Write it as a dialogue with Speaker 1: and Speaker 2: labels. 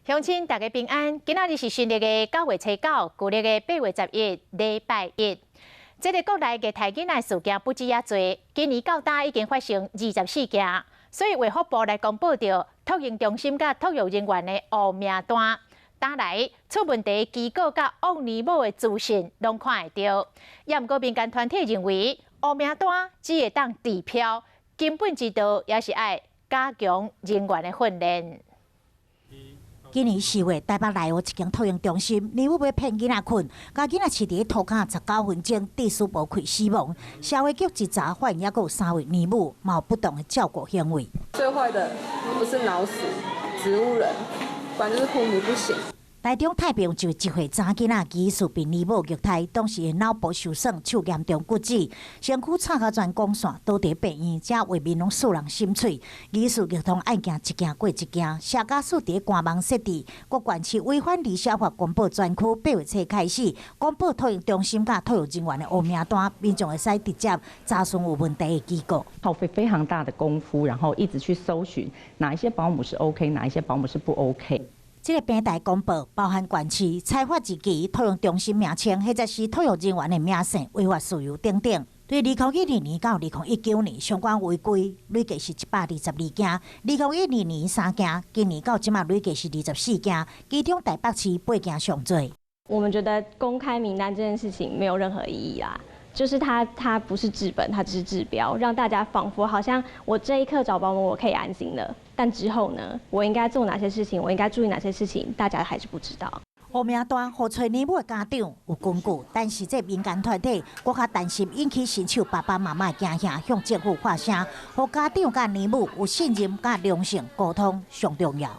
Speaker 1: 乡亲大家平安，今仔日是新历的9月初9，旧历的8月11，礼拜一。这个国内嘅杀囡仔事件不止也多，今年到今已经发生24件，所以卫福部来公布着托婴中心甲托育人员的黑名单。打来出问题的机构甲往年母的资讯拢看会到。也毋过民间团体认为，黑名单只会当治标，根本之道也是爱加强人员的训练。
Speaker 2: 今年4月，台北内有一间托婴中心，年母要骗囡仔困，甲囡仔饲伫涂骹19分钟，地输无开死亡。社会局一查发现，也有3位年母有不当的照顾行为。
Speaker 3: 最坏的不是脑死、植物人，不然就是昏迷不醒。
Speaker 2: 台中太平就一岁查囡仔疑似被年母虐待，当时因脑部受伤，手严重骨折，身躯插甲全光线，倒伫病院，遮画面拢肃人心碎。疑似虐童案件一件过一件，社家属伫官网设置，国管区违反离小法公布专区8月初开始公布托婴中心甲托育人员的黑名单，民众会使直接查询有问题的机构。
Speaker 4: 耗费非常大的功夫，然后一直去搜寻哪一些保姆是 OK， 哪一些保姆是不 OK。
Speaker 2: 这个平台公布包含管区、采发日期、托育中心名称，或者是托育人员的名姓、违法事由等等。对2012年到2019年相关违规累计是122件，2012年3件，今年到即马累计是24件，其中台北市8件上多。
Speaker 5: 我们觉得公开名单这件事情没有任何意义啦。 就是它不是治本，它只是治标，让大家仿佛好像我这一刻找保姆我可以安心了，但之后呢，我应该做哪些事情，我应该注意哪些事情，大家还是不知道。
Speaker 2: 黑名单互找年母的家长有根据，但是这民间团体更较担心引起新手爸爸妈妈的惊吓，向政府发声，互家长甲年母有信任甲良性沟通上重要。